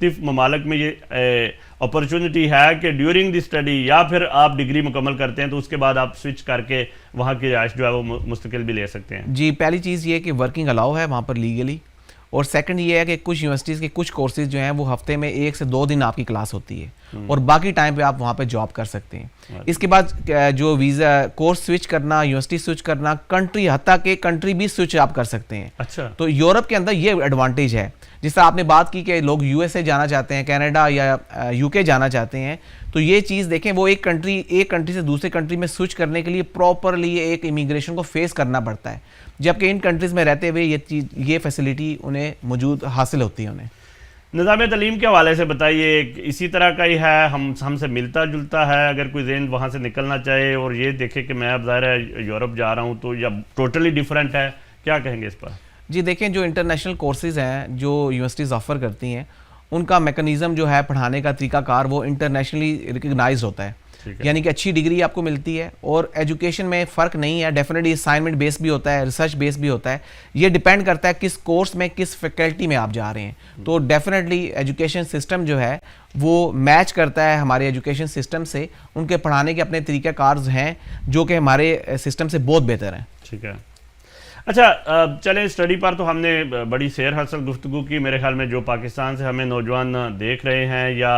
मुख्तलिफ ममालिक में ये अपॉर्चुनिटी है कि ड्यूरिंग द स्टडी या फिर आप डिग्री मुकम्मल करते हैं तो उसके बाद आप स्विच करके वहाँ की रिहाइश जो है वो मुस्तकिल भी ले सकते हैं? जी, पहली चीज़ ये कि वर्किंग अलाउ है वहाँ पर लीगली, और सेकंड ये है कि कुछ यूनिवर्सिटीज़ के कुछ कोर्सेज जो हैं वो हफ्ते में 1 से 2 दिन आपकी क्लास होती है और बाकी टाइम पे आप वहाँ पे जॉब कर सकते हैं। इसके बाद जो वीज़ा कोर्स स्विच करना, यूनिवर्सिटी स्विच करना, कंट्री हत्ता के कंट्री भी स्विच आप कर सकते हैं। अच्छा, तो यूरोप के अंदर ये एडवांटेज है। जिस तरह आपने बात की कि लोग यूएसए जाना चाहते हैं, कनाडा या यूके जाना चाहते हैं, तो ये चीज़ देखें, वो एक कंट्री से दूसरे कंट्री में स्विच करने के लिए प्रॉपरली एक इमिग्रेशन को फेस करना पड़ता है, जबकि इन कंट्रीज़ में रहते हुए ये फैसिलिटी उन्हें मौजूद हासिल होती है। उन्हें निज़ाम तालीम के हवाले से बताइए, इसी तरह का ही है, हमसे मिलता जुलता है? अगर कोई ज़हन वहाँ से निकलना चाहे और ये देखे कि मैं अब ज़ाहिर है यूरोप जा रहा हूँ, तो या टोटली डिफरेंट है, क्या कहेंगे इस पर? जी देखें, जो इंटरनेशनल कोर्सेज़ हैं जो यूनिवर्सिटीज़ ऑफ़र करती हैं, उनका मैकेनिज़्म जो है पढ़ाने का तरीकाकार वो इंटरनेशनली रिकग्नाइज होता है, यानी कि अच्छी डिग्री आपको मिलती है और एजुकेशन में फ़र्क नहीं है। डेफिनेटली असाइनमेंट बेस भी होता है, रिसर्च बेस भी होता है। ये डिपेंड करता है किस कोर्स में, किस फैकल्टी में आप जा रहे हैं। तो डेफिनेटली एजुकेशन सिस्टम जो है वो मैच करता है हमारे एजुकेशन सिस्टम से। उनके पढ़ाने के अपने तरीक़ाकार हैं जो कि हमारे सिस्टम से बहुत बेहतर हैं। ठीक है, अच्छा, चलें, स्टडी पर तो हमने बड़ी सैर हासिल गुफ्तगू की। मेरे ख्याल में जो पाकिस्तान से हमें नौजवान देख रहे हैं या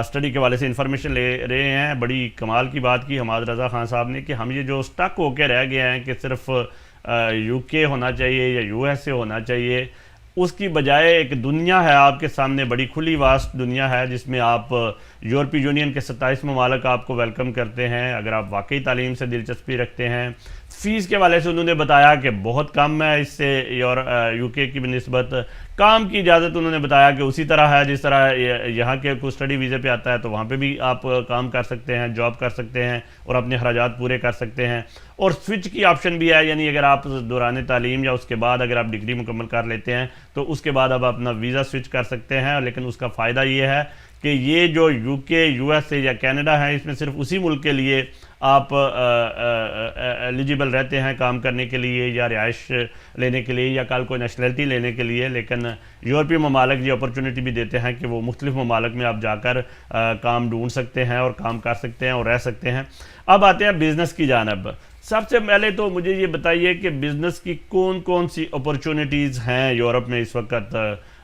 स्टडी के वाले से इंफॉर्मेशन ले रहे हैं, बड़ी कमाल की बात की हमाद रज़ा खान साहब ने कि हम ये जो स्टक होके रह गए हैं कि सिर्फ यूके होना चाहिए या यूएसए होना चाहिए, उसकी बजाय एक दुनिया है आपके सामने, बड़ी खुली वास्ट दुनिया है जिसमें आप यूरोपीय यूनियन के 27 ममालिक आपको वेलकम करते हैं अगर आप वाकई तालीम से दिलचस्पी रखते हैं। फ़ीस के वाले से उन्होंने बताया कि बहुत कम है इससे यूके की निस्बत। काम की इजाज़त उन्होंने बताया कि उसी तरह है जिस तरह यहाँ के कोई स्टडी वीज़े पे आता है, तो वहाँ पे भी आप काम कर सकते हैं, जॉब कर सकते हैं और अपने अखराजात पूरे कर सकते हैं। और स्विच की ऑप्शन भी है, यानी अगर आप दौरान तालीम या उसके बाद अगर आप डिग्री मुकम्मल कर लेते हैं तो उसके बाद आप अपना वीज़ा स्विच कर सकते हैं। लेकिन उसका फ़ायदा ये है कि ये जो यूके, यूएसए या कनाडा है, इसमें सिर्फ उसी मुल्क के लिए आप एलिजिबल रहते हैं काम करने के लिए या रिहाइश लेने के लिए या कल कोई नेशनलिटी लेने के लिए। लेकिन यूरोपीय ममालिक ये अपॉर्चुनिटी भी देते हैं कि वो मुख्तलिफ ममालिक में आप जाकर काम ढूंढ सकते हैं और काम कर सकते हैं और रह सकते हैं। अब आते हैं बिज़नेस की जानब। सबसे पहले तो मुझे ये बताइए कि बिज़नेस की कौन कौन सी अपॉर्चुनिटीज़ हैं यूरोप में इस वक्त,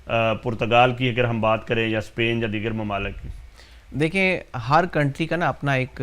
पुर्तगाल की अगर हम बात करें या स्पेन या दीगर ममालिक की? देखिए, हर कंट्री का ना अपना एक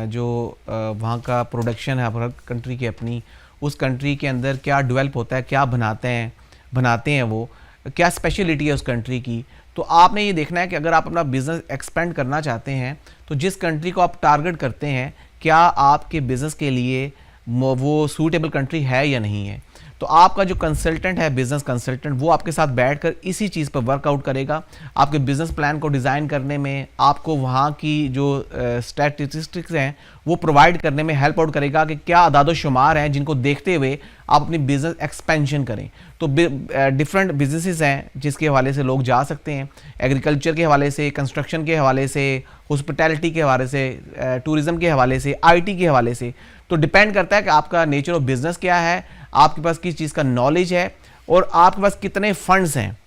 जो वहाँ का प्रोडक्शन है, हर कंट्री की अपनी, उस कंट्री के अंदर क्या डेवलप होता है, क्या बनाते हैं वो, क्या स्पेशलिटी है उस कंट्री की। तो आपने ये देखना है कि अगर आप अपना बिज़नेस एक्सपेंड करना चाहते हैं तो जिस कंट्री को आप टारगेट करते हैं, क्या आपके बिज़नेस के लिए वो सूटेबल कंट्री है या नहीं है। तो आपका जो कंसल्टेंट है, बिज़नेस कंसल्टेंट, वो आपके साथ बैठकर इसी चीज़ पर वर्कआउट करेगा। आपके बिज़नेस प्लान को डिज़ाइन करने में, आपको वहाँ की जो स्टैटिस्टिक्स हैं वो प्रोवाइड करने में हेल्प आउट करेगा कि क्या अदाद शुमार हैं जिनको देखते हुए आप अपनी बिज़नेस एक्सपेंशन करें। तो डिफरेंट बिजनेसेस हैं जिसके हवाले से लोग जा सकते हैं, एग्रीकल्चर के हवाले से, कंस्ट्रक्शन के हवाले से, हॉस्पिटैलिटी के हवाले से, टूरिज़म के हवाले से, आईटी के हवाले से। तो डिपेंड करता है कि आपका नेचर ऑफ बिज़नेस क्या है, आपके पास किस चीज़ का नॉलेज है और आपके पास कितने फंड्स हैं,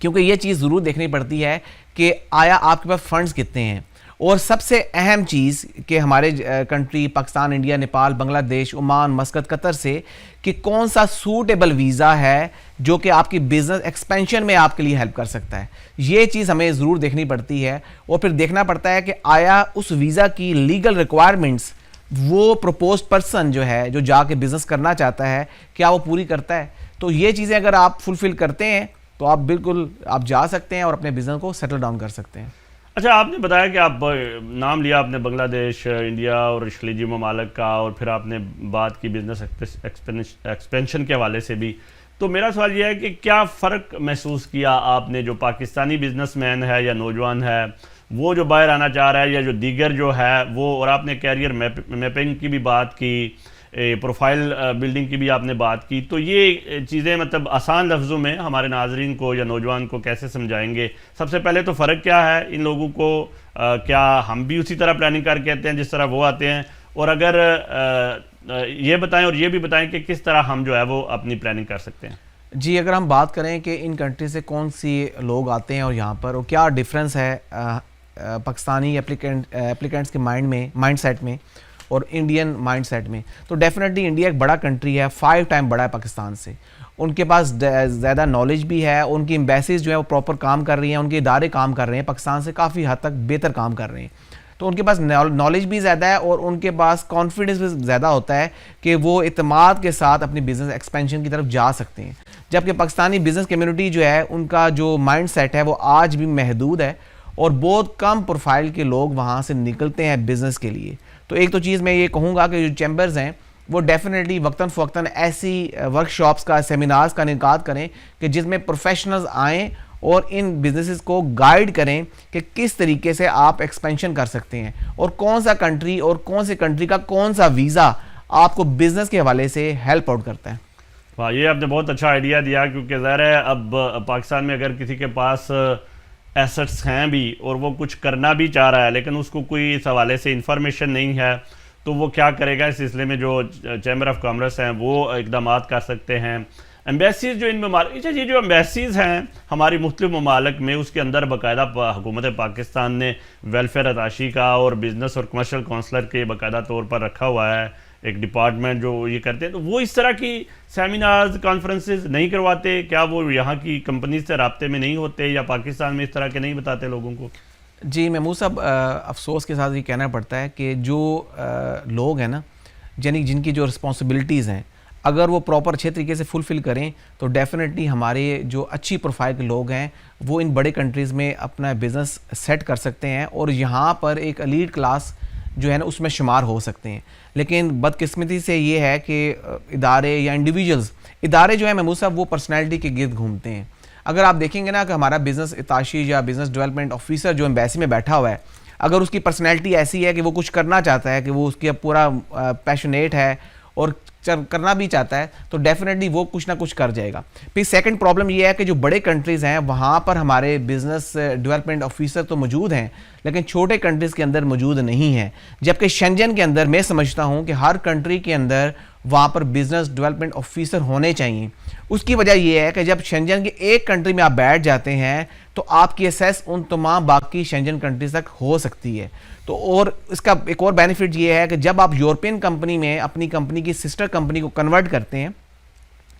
क्योंकि ये चीज़ ज़रूर देखनी पड़ती है कि आया आपके पास फंड्स कितने हैं। और सबसे अहम चीज़ कि हमारे country Pakistan, India, Nepal, Bangladesh, Oman, मस्कत, Qatar से कि कौन सा सूटेबल वीज़ा है जो कि आपकी बिज़नेस एक्सपेंशन में आपके लिए हेल्प कर सकता है। ये चीज़ हमें ज़रूर देखनी पड़ती है और फिर देखना पड़ता है कि आया उस वीज़ा की लीगल रिक्वायरमेंट्स वो प्रपोज पर्सन जो है, जो जाके बिज़नेस करना चाहता है, क्या वो पूरी करता है। तो ये चीज़ें अगर आप फुलफ़िल करते हैं तो आप बिल्कुल आप जा सकते हैं और अपने बिज़नेस को सेटल डाउन कर सकते हैं। अच्छा, आपने बताया कि आप नाम लिया आपने बांग्लादेश, इंडिया और खलीजी ममालिक का, और फिर आपने बात की बिज़नेस एक्सपेंशन के हवाले से भी। तो मेरा सवाल यह है कि क्या फ़र्क महसूस किया आपने, जो पाकिस्तानी बिजनेसमैन है या नौजवान है वो जो बाहर आना चाह रहा है या जो दीगर जो है वो, और आपने कैरियर मैपिंग की भी बात की, प्रोफाइल बिल्डिंग की भी आपने बात की, तो ये चीज़ें मतलब आसान लफ्ज़ों में हमारे नाजरीन को या नौजवान को कैसे समझाएंगे? सबसे पहले तो फ़र्क क्या है इन लोगों को, क्या हम भी उसी तरह प्लानिंग करके आते हैं जिस तरह वो आते हैं? और अगर ये बताएं और ये भी बताएं कि किस तरह हम जो है वो अपनी प्लानिंग कर सकते हैं। जी, अगर हम बात करें कि इन कंट्री से कौन सी लोग आते हैं और यहाँ पर, और क्या डिफरेंस है पाकिस्तानी एप्लीकेंट्स के माइंड सेट में और इंडियन माइंड सेट में, तो डेफिनेटली इंडिया एक बड़ा कंट्री है, 5 टाइम बड़ा है पाकिस्तान से। उनके पास ज़्यादा नॉलेज भी है, उनकी एम्बेसीज जो है वो प्रॉपर काम कर रही हैं, उनके इदारे काम कर रहे हैं, पाकिस्तान से काफ़ी हद तक बेहतर काम कर रहे हैं। तो उनके पास नॉलेज भी ज़्यादा है और उनके पास कॉन्फिडेंस भी ज़्यादा होता है कि वो इत्मीनान के साथ अपनी बिज़नेस एक्सपेंशन की तरफ जा सकते हैं। जबकि पाकिस्तानी बिज़नेस कम्युनिटी जो है, उनका जो माइंड सेट है वो आज भी महदूद है और बहुत कम प्रोफाइल के लोग वहाँ से निकलते हैं बिज़नेस के लिए। तो एक तो चीज़ मैं ये कहूँगा कि जो चैम्बर्स हैं वो डेफिनेटली वक्तन फ़वक्तन ऐसी वर्कशॉप्स का, सेमिनार्स का इनेकाद करें कि जिसमें प्रोफेशनल्स आएँ और इन बिजनेसेस को गाइड करें कि किस तरीके से आप एक्सपेंशन कर सकते हैं और कौन सा कंट्री और कौन से कंट्री का कौन सा वीज़ा आपको बिजनेस के हवाले से हेल्प आउट करता है। वाह, ये आपने बहुत अच्छा आइडिया दिया, क्योंकि ज़ाहिर है अब पाकिस्तान में अगर किसी के पास एसेट्स हैं भी और वो कुछ करना भी चाह रहा है लेकिन उसको कोई इस हवाले से इंफॉर्मेशन नहीं है, तो वो क्या करेगा। इस सिलसिले में जो चैम्बर ऑफ कॉमर्स हैं वो इकदाम कर सकते हैं। एम्बेसीज जो इन ममालिक, ये जो एम्बेसीज़ हैं हमारी मुख्तलिफ ममालिक में, उसके अंदर बाकायदा हुकूमत पाकिस्तान ने वेलफेयर अताशी का और बिज़नेस और कमर्शल काउंसलर के बाकायदा तौर पर रखा हुआ है एक डिपार्टमेंट जो ये करते हैं। तो वो इस तरह की सेमिनार्स, कॉन्फ्रेंसेस नहीं करवाते क्या? वो यहाँ की कंपनी से राब्ते में नहीं होते या पाकिस्तान में इस तरह के नहीं बताते लोगों को? जी महमूद साहब, अफसोस के साथ ये कहना पड़ता है कि जो लोग हैं ना, यानी जिनकी जो रिस्पॉन्सिबिलिटीज़ हैं, अगर वो प्रॉपर अच्छे तरीके से फुलफ़िल करें तो डेफ़िनेटली हमारे जो अच्छी प्रोफाइल के लोग हैं वो इन बड़े कंट्रीज़ में अपना बिज़नेस सेट कर सकते हैं और यहाँ पर एक एलीट क्लास जो है ना उसमें शुमार हो सकते हैं। लेकिन बदकिस्मती से ये है कि इदारे या इंडिविजुअल्स, इदारे जो है महमूद साहब वो पर्सनैलिटी के गिर्द घूमते हैं। अगर आप देखेंगे ना कि हमारा बिज़नेस इताशी या बिज़नेस डेवलपमेंट ऑफिसर जो एम्बेसी में बैठा हुआ है, अगर उसकी पर्सनैलिटी ऐसी है कि वो कुछ करना चाहता है, कि वो उसकी पूरा पैशनेट है और करना भी चाहता है, तो डेफिनेटली वो कुछ ना कुछ कर जाएगा। फिर सेकंड प्रॉब्लम ये है कि जो बड़े कंट्रीज़ हैं वहाँ पर हमारे बिज़नेस डेवलपमेंट ऑफिसर तो मौजूद हैं लेकिन छोटे कंट्रीज़ के अंदर मौजूद नहीं हैं। जबकि शेंजन के अंदर मैं समझता हूँ कि हर कंट्री के अंदर वहाँ पर बिज़नेस डेवलपमेंट ऑफिसर होने चाहिए। उसकी वजह यह है कि जब शेंजन के एक कंट्री में आप बैठ जाते हैं तो आपकी एसेस उन तमाम बाकी शेंजन कंट्रीज तक हो सकती है। तो और इसका एक और बेनिफिट ये है कि जब आप यूरोपियन कंपनी में अपनी कंपनी की सिस्टर कंपनी को कन्वर्ट करते हैं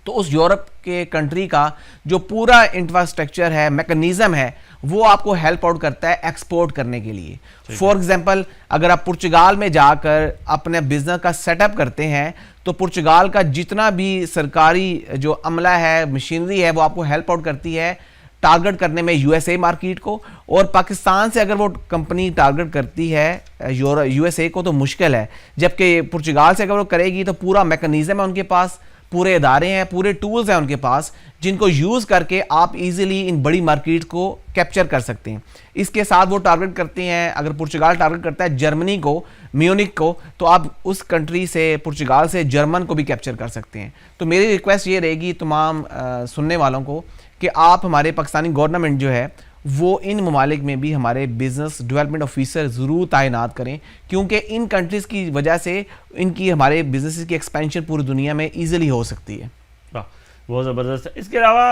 तो उस यूरोप के कंट्री का जो पूरा इंफ्रास्ट्रक्चर है, मैकेनिज़्म है, वो आपको हेल्प आउट करता है एक्सपोर्ट करने के लिए। फॉर एग्जांपल, अगर आप पुर्तगाल में जाकर अपने बिजनेस का सेटअप करते हैं तो पुर्तगाल का जितना भी सरकारी जो अमला है, मशीनरी है, वो आपको हेल्प आउट करती है टारगेट करने में यूएसए मार्केट को। और पाकिस्तान से अगर वो कंपनी टारगेट करती है यूएसए को तो मुश्किल है, जबकि पुर्तगाल से अगर वो करेगी तो पूरा मैकेनिज़्म है उनके पास, पूरे इदारे हैं, पूरे टूल्स हैं उनके पास, जिनको यूज़ करके आप इजीली इन बड़ी मार्केट को कैप्चर कर सकते हैं। इसके साथ वो टारगेट करते हैं, अगर पुर्तगाल टारगेट करता है जर्मनी को, म्यूनिक को, तो आप उस कंट्री से, पुर्तगाल से जर्मन को भी कैप्चर कर सकते हैं। तो मेरी रिक्वेस्ट ये रहेगी तमाम सुनने वालों को कि आप हमारे पाकिस्तानी गवर्नमेंट जो है वो इन ममालिक में भी हमारे बिज़नेस डेवलपमेंट ऑफिसर ज़रूर तैनात करें, क्योंकि इन कंट्रीज़ की वजह से इनकी हमारे बिजनेस की एक्सपेंशन पूरी दुनिया में ईजिली हो सकती है। बहुत ज़बरदस्त है। इसके अलावा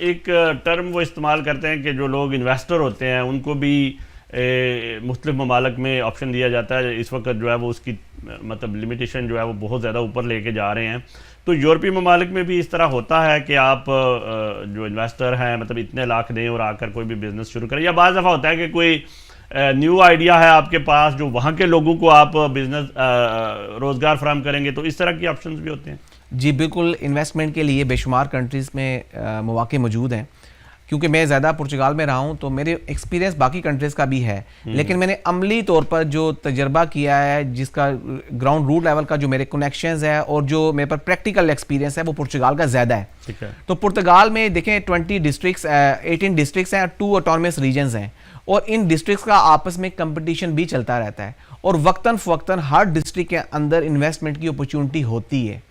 एक टर्म वो इस्तेमाल करते हैं कि जो लोग इन्वेस्टर होते हैं उनको भी मुख्तलिफ ममालिक में ऑप्शन दिया जाता है। इस वक्त जो है वो उसकी मतलब लिमिटेशन जो है वो बहुत ज़्यादा ऊपर लेके जा रहे हैं। तो यूरोपीय ममालिक में भी इस तरह होता है कि आप जो इन्वेस्टर हैं मतलब इतने लाख दें और आकर कोई भी बिज़नेस शुरू करें, या बाज़ दफ़ा होता है कि कोई न्यू आइडिया है आपके पास जो वहाँ के लोगों को आप बिज़नेस रोज़गार फराहम करेंगे, तो इस तरह की ऑप्शंस भी होते हैं? जी बिल्कुल, इन्वेस्टमेंट के लिए बेशुमार कंट्रीज़ में मौके मौजूद हैं। क्योंकि मैं ज़्यादा पुर्तगाल में रहा हूँ तो मेरे एक्सपीरियंस बाकी कंट्रीज़ का भी है, लेकिन मैंने अमली तौर पर जो तजर्बा किया है, जिसका ग्राउंड रूट लेवल का जो मेरे कनेक्शंस है और जो मेरे पर प्रैक्टिकल एक्सपीरियंस है वो पुर्तगाल का ज़्यादा है। ठीक है। तो पुर्तगाल में देखें 18 डिस्ट्रिक्ट्स हैं, 2 ऑटोनमस रीजन्स हैं और इन डिस्ट्रिक्ट्स का आपस में कंपटीशन भी चलता रहता है और वक्तन फ़वक्तन हर डिस्ट्रिक्ट के अंदर इन्वेस्टमेंट की अपॉर्चुनिटी होती है।